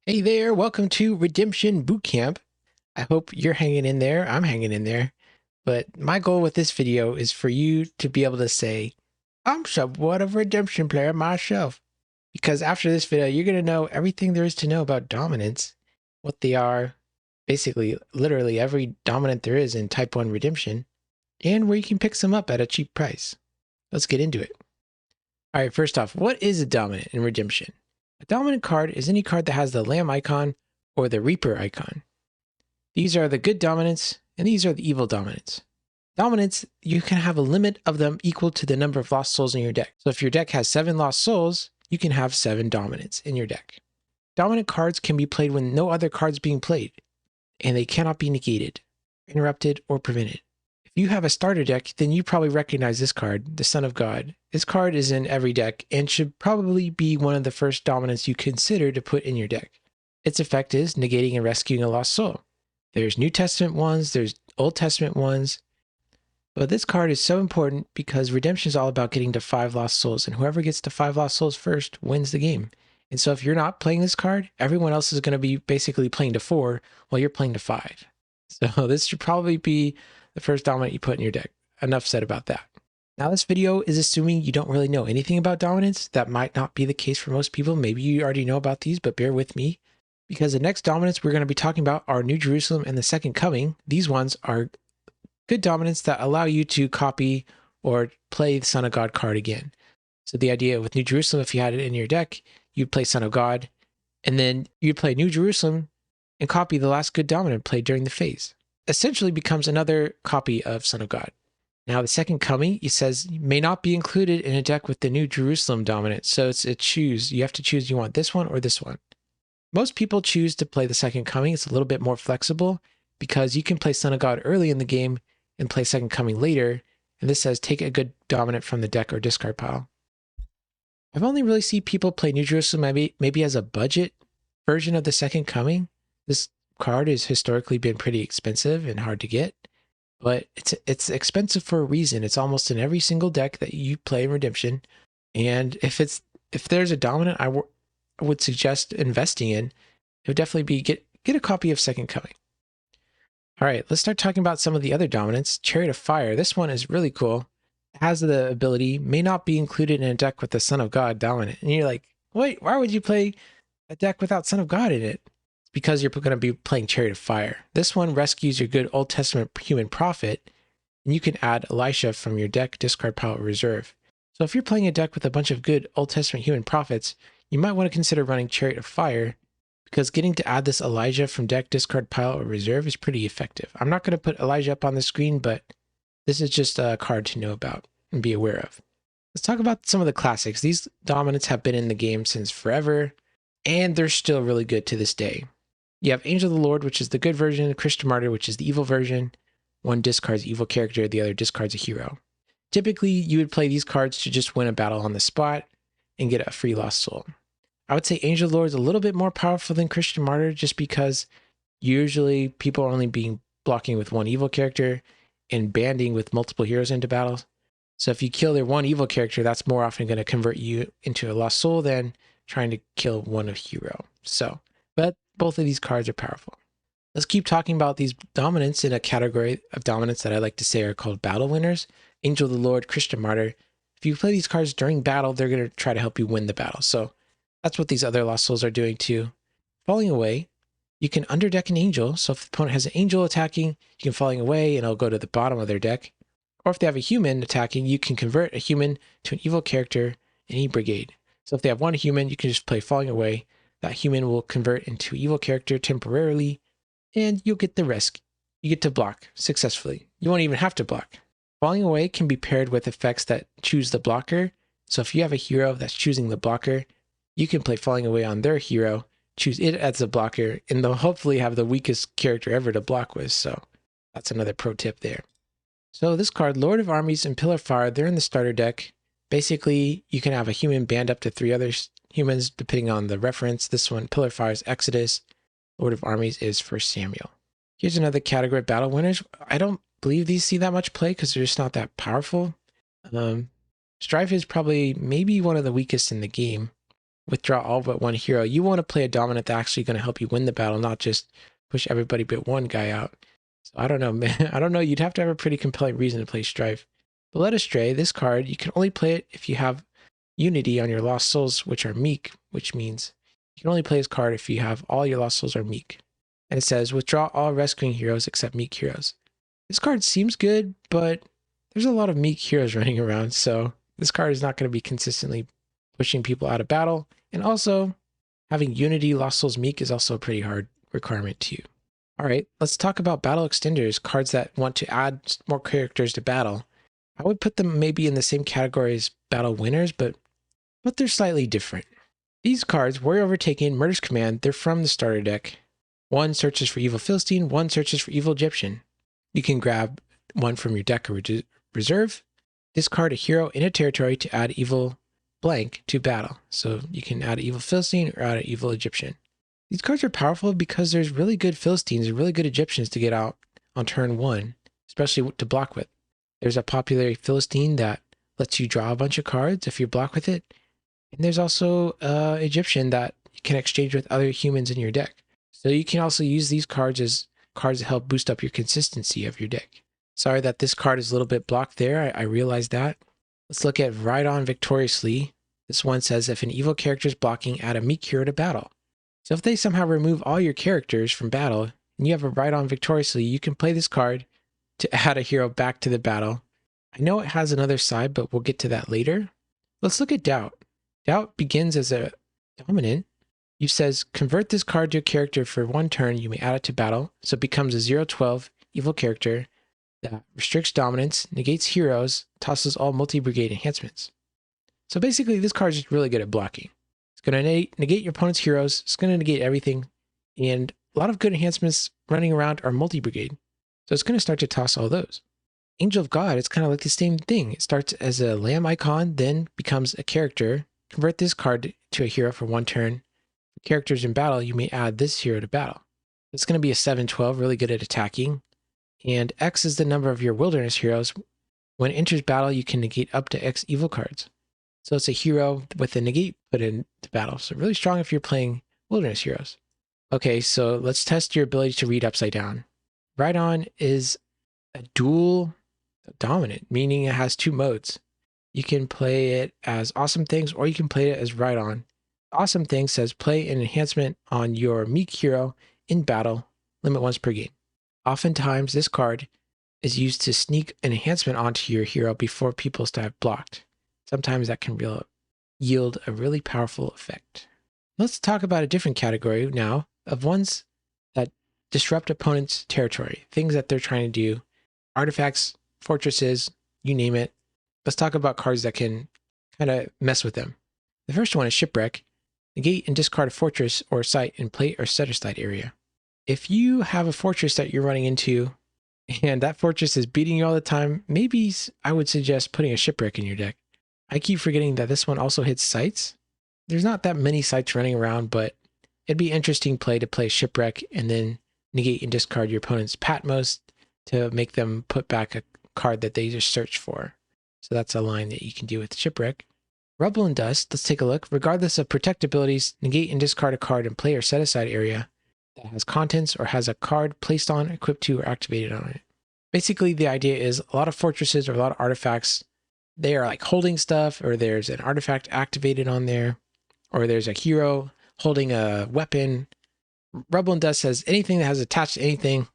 Hey there, welcome to Redemption Bootcamp. I hope you're hanging in there. I'm hanging in there. But my goal with this video is for you to be able to say, I'm somewhat of a redemption player myself. Because after this video, you're going to know everything there is to know about dominants, what they are, basically, literally every dominant there is in Type 1 Redemption, and where you can pick some up at a cheap price. Let's get into it. All right, first off, what is a dominant in Redemption? A dominant card is any card that has the Lamb icon or the Reaper icon. These are the good dominants, and these are the evil dominants. Dominants, you can have a limit of them equal to the number of lost souls in your deck. So if your deck has 7 lost souls, you can have 7 dominants in your deck. Dominant cards can be played when no other cards being played, and they cannot be negated, interrupted, or prevented. If you have a starter deck, then you probably recognize this card, the Son of God. This card is in every deck and should probably be one of the first dominants you consider to put in your deck. Its effect is negating and rescuing a lost soul. There's New Testament ones, there's Old Testament ones, but this card is so important because Redemption is all about getting to 5 lost souls, and whoever gets to 5 lost souls first wins the game. And so if you're not playing this card, everyone else is going to be basically playing to 4 while you're playing to 5. So this should probably be the first dominant you put in your deck. Enough said about that. Now this video is assuming you don't really know anything about dominance. That might not be the case for most people. Maybe you already know about these, but bear with me. Because the next dominants we're going to be talking about are New Jerusalem and the Second Coming. These ones are good dominants that allow you to copy or play the Son of God card again. So the idea with New Jerusalem, if you had it in your deck, you'd play Son of God, and then you'd play New Jerusalem and copy the last good dominant played during the phase. Essentially becomes another copy of Son of God. Now the Second Coming, it says, may not be included in a deck with the New Jerusalem dominant. So it's a choose. You have to choose, you want this one or this one. Most people choose to play the Second Coming. It's a little bit more flexible because you can play Son of God early in the game and play Second Coming later. And this says take a good dominant from the deck or discard pile. I've only really seen people play New Jerusalem maybe as a budget version of the Second Coming. This card has historically been pretty expensive and hard to get, but it's expensive for a reason. It's almost in every single deck that you play in Redemption, and if there's a dominant I would suggest investing in, it would definitely be get a copy of Second Coming. All right, let's start talking about some of the other dominants. Chariot of Fire. This one is really cool. It has the ability may not be included in a deck with the Son of God dominant, and you're like, wait, why would you play a deck without Son of God in it? Because you're going to be playing Chariot of Fire. This one rescues your good Old Testament human prophet, and you can add Elisha from your deck, discard pile, or reserve. So if you're playing a deck with a bunch of good Old Testament human prophets, you might want to consider running Chariot of Fire, because getting to add this Elijah from deck, discard pile, or reserve is pretty effective. I'm not going to put Elijah up on the screen, but this is just a card to know about and be aware of. Let's talk about some of the classics. These dominants have been in the game since forever, and they're still really good to this day. You have Angel of the Lord, which is the good version, Christian Martyr, which is the evil version. One discards evil character, the other discards a hero. Typically, you would play these cards to just win a battle on the spot and get a free lost soul. I would say Angel of the Lord is a little bit more powerful than Christian Martyr just because usually people are only blocking with one evil character and banding with multiple heroes into battles. So if you kill their one evil character, that's more often going to convert you into a lost soul than trying to kill one hero. But both of these cards are powerful. Let's keep talking about these dominants in a category of dominants that I like to say are called battle winners. Angel of the Lord, Christian Martyr. If you play these cards during battle, they're going to try to help you win the battle. So that's what these other lost souls are doing too. Falling away, you can underdeck an angel. So if the opponent has an angel attacking, you can falling away and it'll go to the bottom of their deck. Or if they have a human attacking, you can convert a human to an evil character in any brigade. So if they have one human, you can just play falling away. That human will convert into evil character temporarily, and you'll get the risk. You get to block successfully. You won't even have to block. Falling away can be paired with effects that choose the blocker. So if you have a hero that's choosing the blocker, you can play falling away on their hero, choose it as a blocker, and they'll hopefully have the weakest character ever to block with. So that's another pro tip there. So this card, Lord of Armies and Pillar of Fire, they're in the starter deck. Basically, you can have a human band up to 3 other humans, depending on the reference. This one, Pillar of Fire, is Exodus. Lord of Armies is 1 Samuel. Here's another category, battle winners. I don't believe these see that much play because they're just not that powerful. Strife is probably maybe one of the weakest in the game. withdraw all but one hero. You want to play a dominant that's actually going to help you win the battle, not just push everybody but one guy out. So I don't know, man. I don't know. You'd have to have a pretty compelling reason to play Strife. But Led Astray, this card, you can only play it if you have Unity on your Lost Souls, which are meek, which means you can only play this card if you have all your Lost Souls are meek. And it says, withdraw all rescuing heroes except meek heroes. This card seems good, but there's a lot of meek heroes running around, so this card is not going to be consistently pushing people out of battle. And also, having Unity Lost Souls meek is also a pretty hard requirement too. All right, let's talk about battle extenders, cards that want to add more characters to battle. I would put them maybe in the same category as battle winners, but they're slightly different. These cards, Warrior Overtaken, Murder's Command, they're from the starter deck. One searches for Evil Philistine, one searches for Evil Egyptian. You can grab one from your deck or reserve. Discard a hero in a territory to add Evil blank to battle. So you can add an Evil Philistine or add an Evil Egyptian. These cards are powerful because there's really good Philistines and really good Egyptians to get out on turn one, especially to block with. There's a popular Philistine that lets you draw a bunch of cards if you block with it. And there's also Egyptian that you can exchange with other humans in your deck. So you can also use these cards as cards that help boost up your consistency of your deck. Sorry that this card is a little bit blocked there. I realize that. Let's look at Ride On Victoriously. This one says if an evil character is blocking, add a meek hero to battle. So if they somehow remove all your characters from battle and you have a Ride On Victoriously, you can play this card to add a hero back to the battle. I know it has another side, but we'll get to that later. Let's look at Doubt. Doubt begins as a dominant. You says, convert this card to a character for one turn, you may add it to battle, so it becomes a 0/12 evil character that restricts dominance, negates heroes, tosses all multi-brigade enhancements. So basically, this card is just really good at blocking. It's going to negate your opponent's heroes, it's going to negate everything, and a lot of good enhancements running around are multi-brigade. So it's going to start to toss all those. Angel of God, it's kind of like the same thing. It starts as a lamb icon, then becomes a character. Convert this card to a hero for one turn. For characters in battle, you may add this hero to battle. It's going to be a 7/12, really good at attacking. And X is the number of your wilderness heroes. When it enters battle, you can negate up to X evil cards. So it's a hero with a negate put into battle. So really strong if you're playing wilderness heroes. Okay, so let's test your ability to read upside down. Ride On is a dual dominant, meaning it has two modes. You can play it as Awesome Things or you can play it as Ride On. Awesome Things says play an enhancement on your meek hero in battle, limit once per game. Oftentimes, this card is used to sneak an enhancement onto your hero before people start blocked. Sometimes that can yield a really powerful effect. Let's talk about a different category now of ones that disrupt opponents' territory, things that they're trying to do, artifacts, fortresses, you name it. Let's talk about cards that can kind of mess with them. The first one is Shipwreck. Negate and discard a fortress or site in plate or set-aside area. If you have a fortress that you're running into and that fortress is beating you all the time, maybe I would suggest putting a Shipwreck in your deck. I keep forgetting that this one also hits sites. There's not that many sites running around, but it'd be interesting play to play Shipwreck and then negate and discard your opponent's Patmos to make them put back a card that they just searched for. So that's a line that you can do with Shipwreck. Rubble and Dust, let's take a look. Regardless of protect abilities, negate and discard a card in play or set aside area that has contents or has a card placed on, equipped to, or activated on it. Basically, the idea is a lot of fortresses or a lot of artifacts, they are like holding stuff, or there's an artifact activated on there, or there's a hero holding a weapon. Rubble and Dust says anything that has attached to anything,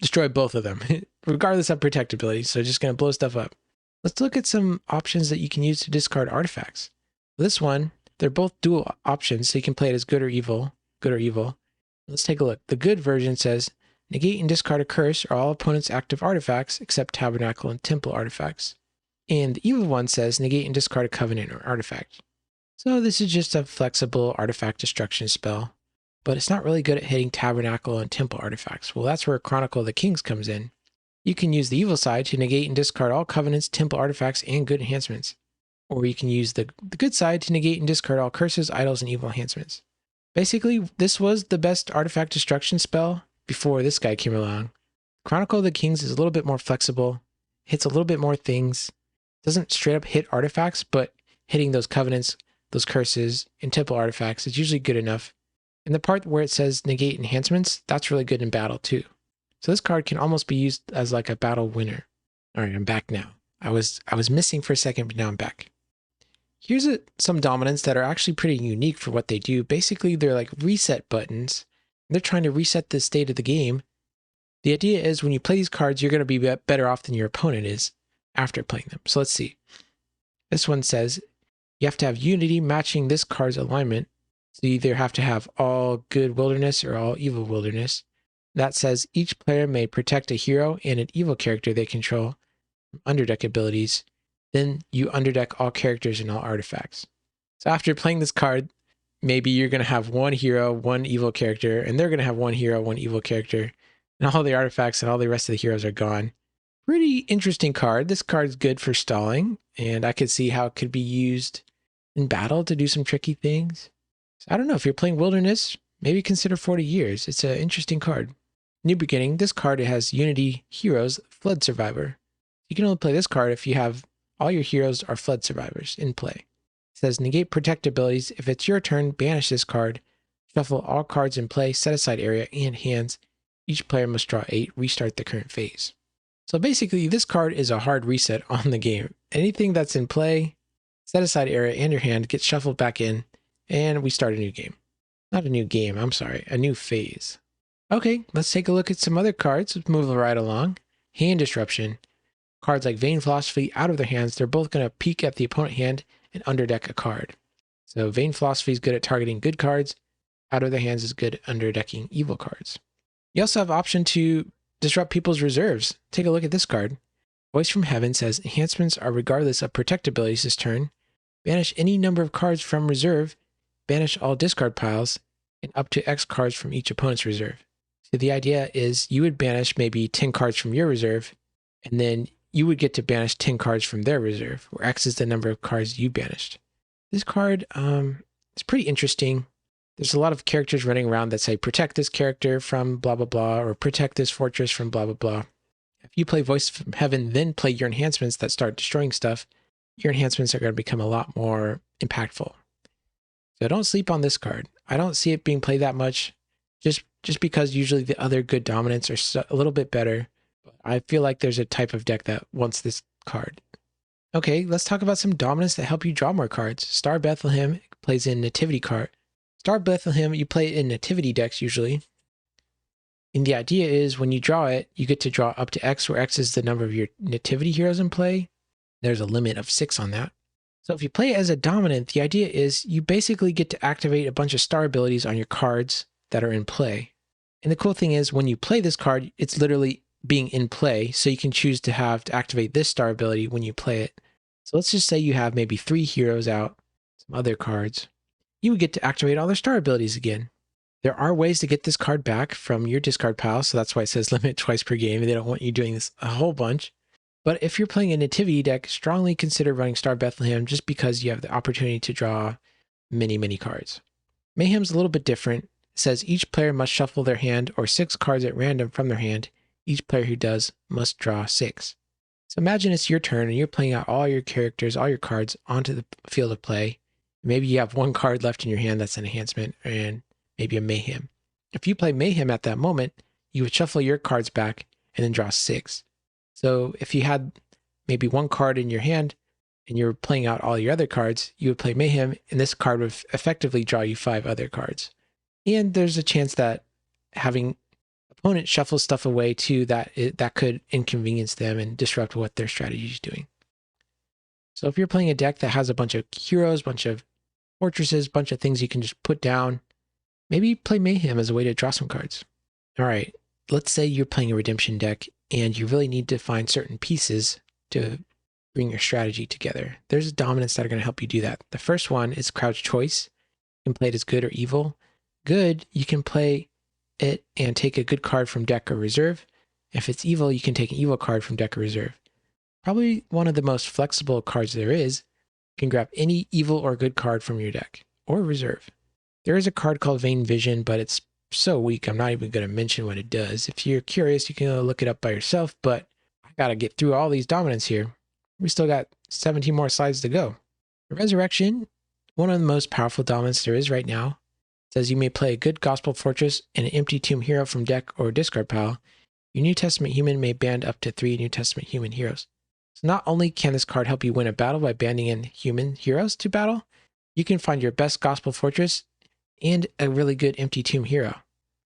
destroy both of them, regardless of protect abilities. So just going to blow stuff up. Let's look at some options that you can use to discard artifacts. This one, they're both dual options, so you can play it as good or evil, good or evil. Let's take a look. The good version says, negate and discard a curse or all opponents' active artifacts except tabernacle and temple artifacts. And the evil one says, negate and discard a covenant or artifact. So this is just a flexible artifact destruction spell, but it's not really good at hitting tabernacle and temple artifacts. Well, that's where Chronicle of the Kings comes in. You can use the evil side to negate and discard all covenants, temple artifacts, and good enhancements. Or you can use the good side to negate and discard all curses, idols, and evil enhancements. Basically, this was the best artifact destruction spell before this guy came along. Chronicle of the Kings is a little bit more flexible, hits a little bit more things, doesn't straight up hit artifacts, but hitting those covenants, those curses, and temple artifacts is usually good enough. And the part where it says negate enhancements, that's really good in battle too. So this card can almost be used as like a battle winner. All right, I'm back now. I was missing for a second, but now I'm back. Here's some dominants that are actually pretty unique for what they do. Basically, they're like reset buttons. They're trying to reset the state of the game. The idea is when you play these cards, you're going to be better off than your opponent is after playing them. So let's see. This one says you have to have unity matching this card's alignment. So you either have to have all good wilderness or all evil wilderness. That says each player may protect a hero and an evil character they control from underdeck abilities. Then you underdeck all characters and all artifacts. So after playing this card, maybe you're going to have one hero, one evil character, and they're going to have one hero, one evil character, and all the artifacts and all the rest of the heroes are gone. Pretty interesting card. This card is good for stalling, and I could see how it could be used in battle to do some tricky things. So I don't know, if you're playing Wilderness, maybe consider 40 Years. It's an interesting card. New Beginning, this card, it has Unity Heroes, Flood Survivor. You can only play this card if you have all your heroes are Flood Survivors in play. It says negate protect abilities. If it's your turn, banish this card. Shuffle all cards in play, set aside area, and hands. Each player must draw 8, restart the current phase. So basically, this card is a hard reset on the game. Anything that's in play, set aside area, and your hand gets shuffled back in, and we start a new game. Not a new game, I'm sorry, a new phase. Okay, let's take a look at some other cards. Let's move right along. Hand Disruption. Cards like Vain Philosophy out of their hands, they're both going to peek at the opponent hand and underdeck a card. So Vain Philosophy is good at targeting good cards. Out of their hands is good at underdecking evil cards. You also have option to disrupt people's reserves. Take a look at this card. Voice from Heaven says enhancements are regardless of protect abilities this turn. Banish any number of cards from reserve. Banish all discard piles and up to X cards from each opponent's reserve. So the idea is you would banish maybe 10 cards from your reserve, and then you would get to banish 10 cards from their reserve, where X is the number of cards you banished. This card is pretty interesting. There's a lot of characters running around that say protect this character from blah blah blah, or protect this fortress from blah blah blah. If you play Voice from Heaven, then play your enhancements that start destroying stuff, your enhancements are going to become a lot more impactful. So don't sleep on this card. I don't see it being played that much, just because usually the other good dominants are a little bit better. I feel like there's a type of deck that wants this card. Okay, let's talk about some dominants that help you draw more cards. Star Bethlehem plays in Nativity card. Star Bethlehem, you play it in Nativity decks usually. And the idea is when you draw it, you get to draw up to X, where X is the number of your Nativity heroes in play. There's a limit of 6 on that. So if you play it as a dominant, the idea is you basically get to activate a bunch of star abilities on your cards that are in play. And the cool thing is when you play this card, it's literally being in play, so you can choose to activate this star ability when you play it. So let's just say you have maybe 3 heroes out, some other cards. You would get to activate all their star abilities again. There are ways to get this card back from your discard pile, so that's why it says limit twice per game. They don't want you doing this a whole bunch. But if you're playing a Nativity deck, strongly consider running Star Bethlehem just because you have the opportunity to draw many, many cards. Mayhem's a little bit different. It says each player must shuffle their hand or 6 cards at random from their hand. Each player who does must draw 6. So imagine it's your turn and you're playing out all your characters, all your cards onto the field of play. Maybe you have 1 card left in your hand that's an enhancement and maybe a Mayhem. If you play Mayhem at that moment, you would shuffle your cards back and then draw 6. So if you had maybe 1 card in your hand and you're playing out all your other cards, you would play Mayhem and this card would effectively draw you 5 other cards. And there's a chance that having opponent shuffle stuff away too, that could inconvenience them and disrupt what their strategy is doing. So if you're playing a deck that has a bunch of heroes, bunch of fortresses, bunch of things you can just put down, maybe play Mayhem as a way to draw some cards. All right, let's say you're playing a redemption deck and you really need to find certain pieces to bring your strategy together. There's dominants that are going to help you do that. The first one is Crouch Choice. You can play it as good or evil. Good, you can play it and take a good card from deck or reserve. If it's evil, you can take an evil card from deck or reserve. Probably one of the most flexible cards there is. You can grab any evil or good card from your deck or reserve. There is a card called Vain Vision, but it's so weak, I'm not even going to mention what it does. If you're curious, you can go look it up by yourself, but I got to get through all these dominants here. We still got 17 more slides to go. Resurrection, one of the most powerful dominants there is right now. It says you may play a good Gospel Fortress and an empty tomb hero from deck or discard pile. Your New Testament human may band up to 3 New Testament human heroes. So not only can this card help you win a battle by banding in human heroes to battle, you can find your best Gospel Fortress and a really good empty tomb hero.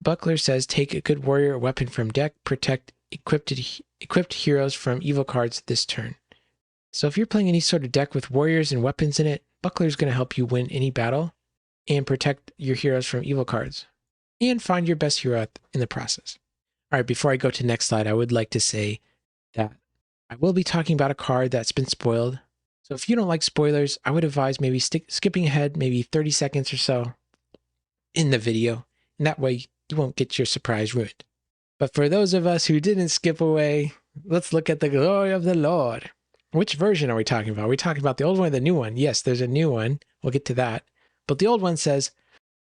Buckler says take a good warrior or weapon from deck, protect equipped heroes from evil cards this turn. So if you're playing any sort of deck with warriors and weapons in it, Buckler is going to help you win any battle and protect your heroes from evil cards and find your best hero in the process. All right, before I go to the next slide, I would like to say that I will be talking about a card that's been spoiled. So if you don't like spoilers, I would advise maybe skipping ahead maybe 30 seconds or so in the video, and that way you won't get your surprise ruined. But for those of us who didn't skip away, let's look at the glory of the Lord. Which version are we talking about? Are we talking about the old one or the new one? Yes, there's a new one. We'll get to that. But the old one says,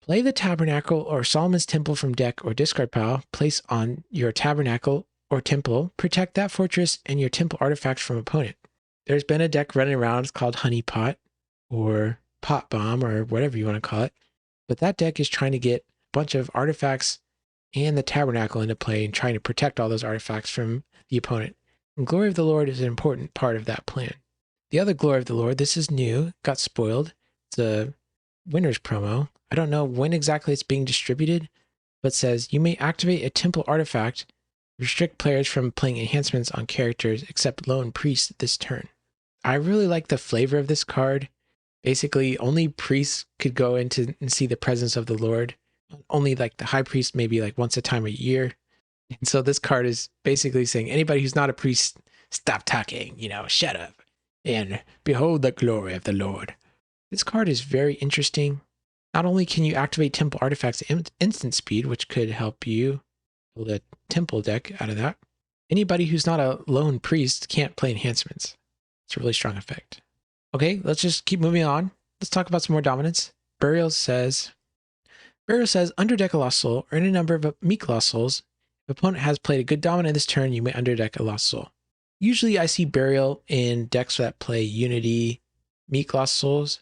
play the Tabernacle or Solomon's Temple from deck or discard pile, place on your Tabernacle or Temple, protect that fortress and your Temple artifacts from opponent. There's been a deck running around, it's called Honey Pot or Pot Bomb or whatever you want to call it. But that deck is trying to get a bunch of artifacts and the Tabernacle into play and trying to protect all those artifacts from the opponent. And Glory of the Lord is an important part of that plan. The other Glory of the Lord, this is new, got spoiled. It's a winner's promo. I don't know when exactly it's being distributed, but says you may activate a temple artifact, restrict players from playing enhancements on characters except Lone Priest this turn. I really like the flavor of this card. Basically, only priests could go into and see the presence of the Lord. Only like the high priest maybe like once a time a year. And so this card is basically saying anybody who's not a priest, stop talking, shut up, and behold the glory of the Lord. This card is very interesting. Not only can you activate temple artifacts at instant speed, which could help you build a temple deck out of that. Anybody who's not a lone priest can't play enhancements. It's a really strong effect. Okay, let's just keep moving on. Let's talk about some more dominance. Burial says, underdeck a Lost Soul or any number of meek Lost Souls. If opponent has played a good dominant this turn, you may underdeck a Lost Soul. Usually I see Burial in decks that play Unity, meek Lost Souls.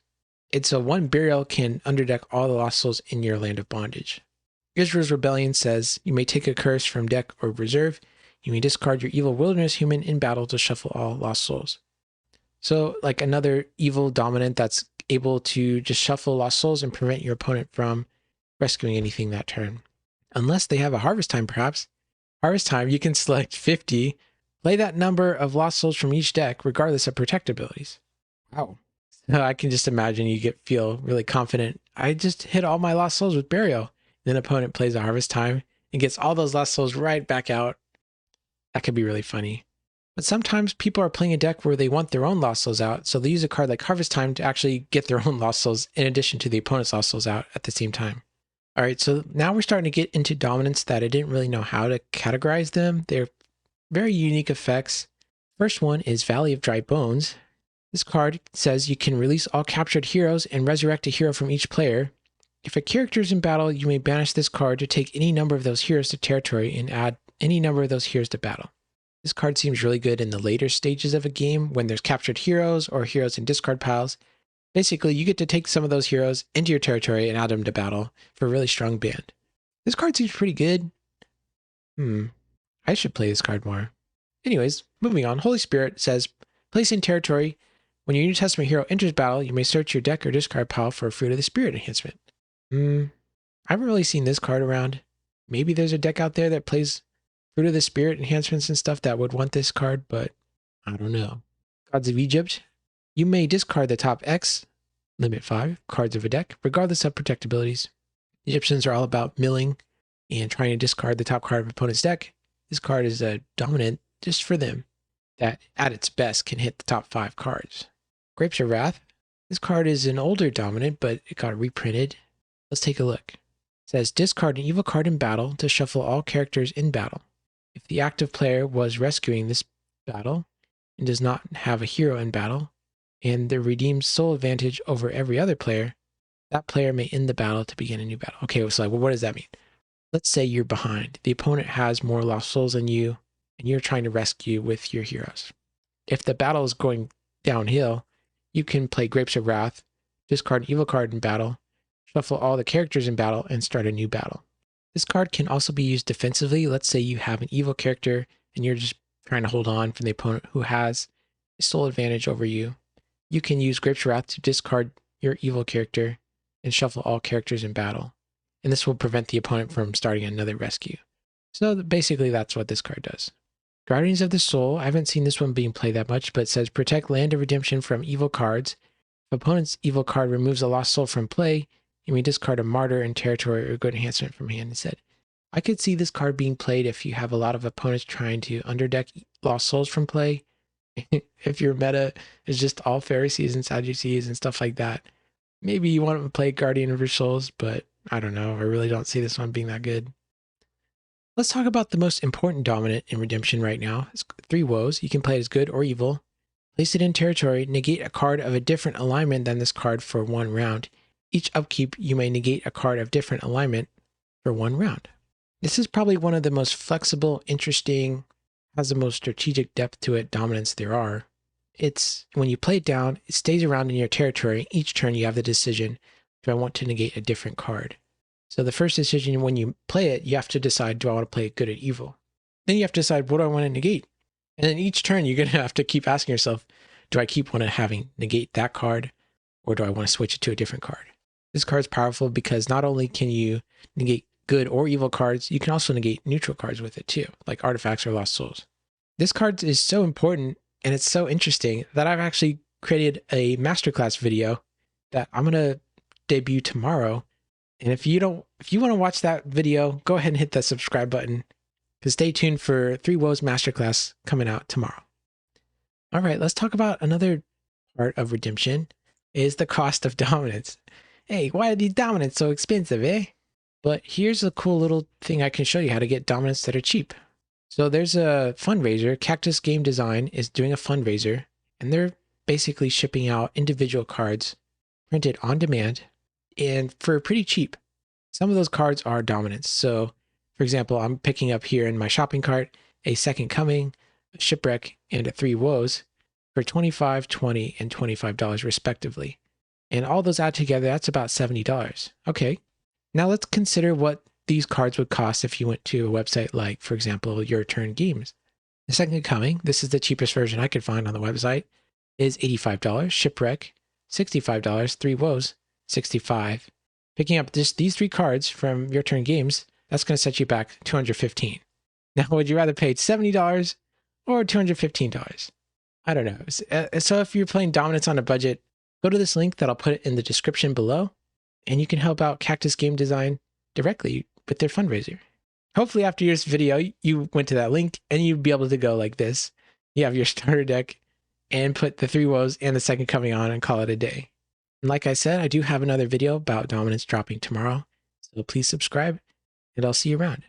It's a one Burial can underdeck all the Lost Souls in your Land of Bondage. Israel's Rebellion says you may take a curse from deck or reserve. You may discard your evil wilderness human in battle to shuffle all Lost Souls. So like another evil dominant that's able to just shuffle Lost Souls and prevent your opponent from rescuing anything that turn. Unless they have a Harvest Time perhaps. Harvest Time, you can select 50, play that number of Lost Souls from each deck regardless of protect abilities. Wow. So I can just imagine you feel really confident. I just hit all my Lost Souls with Burial. Then opponent plays a Harvest Time and gets all those Lost Souls right back out. That could be really funny. But sometimes people are playing a deck where they want their own Lost Souls out, so they use a card like Harvest Time to actually get their own Lost Souls in addition to the opponent's Lost Souls out at the same time. All right, so now we're starting to get into dominance that I didn't really know how to categorize them. They're very unique effects. First one is Valley of Dry Bones. This card says you can release all captured heroes and resurrect a hero from each player. If a character is in battle, you may banish this card to take any number of those heroes to territory and add any number of those heroes to battle. This card seems really good in the later stages of a game when there's captured heroes or heroes in discard piles. Basically, you get to take some of those heroes into your territory and add them to battle for a really strong band. This card seems pretty good. I should play this card more. Anyways, moving on. Holy Spirit says, place in territory. When your New Testament hero enters battle, you may search your deck or discard pile for a Fruit of the Spirit enhancement. I haven't really seen this card around. Maybe there's a deck out there that plays Fruit of the Spirit enhancements and stuff that would want this card, but I don't know. Gods of Egypt. You may discard the top X, limit 5, cards of a deck, regardless of protect abilities. Egyptians are all about milling and trying to discard the top card of opponent's deck. This card is a dominant just for them that at its best can hit the top 5 cards. Grapes of Wrath. This card is an older dominant, but it got reprinted. Let's take a look. It says discard an evil card in battle to shuffle all characters in battle. If the active player was rescuing this battle and does not have a hero in battle, and the redeems soul advantage over every other player, that player may end the battle to begin a new battle. Okay, so what does that mean? Let's say you're behind. The opponent has more Lost Souls than you, and you're trying to rescue with your heroes. If the battle is going downhill, you can play Grapes of Wrath discard an evil card in battle, shuffle all the characters in battle, and start a new battle. This card can also be used defensively. Let's say you have an evil character and you're just trying to hold on from the opponent who has a sole advantage over you. You can use Grapes Wrath to discard your evil character and shuffle all characters in battle. And this will prevent the opponent from starting another rescue. So basically that's what this card does. Guardians of the Soul, I haven't seen this one being played that much, but it says protect land of redemption from evil cards. If opponent's evil card removes a lost soul from play, you may discard a martyr and territory or good enhancement from hand instead. I could see this card being played if you have a lot of opponents trying to underdeck lost souls from play. If your meta is just all Pharisees and Sadducees and stuff like that, maybe you want to play Guardian of your Souls, but I don't know. I really don't see this one being that good. Let's talk about the most important dominant in Redemption right now. It's 3 Woes. You can play it as good or evil. Place it in territory. Negate a card of a different alignment than this card for 1 round. Each upkeep, you may negate a card of different alignment for 1 round. This is probably one of the most flexible, interesting, has the most strategic depth to it dominance there are. It's when you play it down, it stays around in your territory. Each turn you have the decision, do I want to negate a different card? So the first decision when you play it, you have to decide, do I want to play it good or evil? Then you have to decide, what do I want to negate? And then each turn you're going to have to keep asking yourself, do I keep wanting to having negate that card, or do I want to switch it to a different card? This card is powerful because not only can you negate good or evil cards, you can also negate neutral cards with it too, like artifacts or lost souls. This card is so important and it's so interesting that I've actually created a masterclass video that I'm going to debut tomorrow. And if you want to watch that video, go ahead and hit the subscribe button, because stay tuned for 3 Woes masterclass coming out tomorrow. All right, let's talk about another part of Redemption is the cost of dominance. Hey, why are these dominants so expensive, eh? But here's a cool little thing I can show you how to get dominants that are cheap. So there's a fundraiser. Cactus Game Design is doing a fundraiser, and they're basically shipping out individual cards printed on demand and for pretty cheap. Some of those cards are dominants. So for example, I'm picking up here in my shopping cart a Second Coming, a Shipwreck, and a 3 Woes for $25, $20, and $25 respectively. And all those add together, that's about $70. Okay, now let's consider what these cards would cost if you went to a website like, for example, Your Turn Games. The Second Coming, this is the cheapest version I could find on the website, is $85. Shipwreck, $65. 3 Woes, $65. Picking up just these 3 cards from Your Turn Games, that's going to set you back $215. Now, would you rather pay $70 or $215? I don't know. So if you're playing dominance on a budget, go to this link that I'll put in the description below, and you can help out Cactus Game Design directly with their fundraiser. Hopefully after this video, you went to that link and you'd be able to go like this. You have your starter deck and put the 3 Woes and the Second Coming on and call it a day. And like I said, I do have another video about dominance dropping tomorrow. So please subscribe and I'll see you around.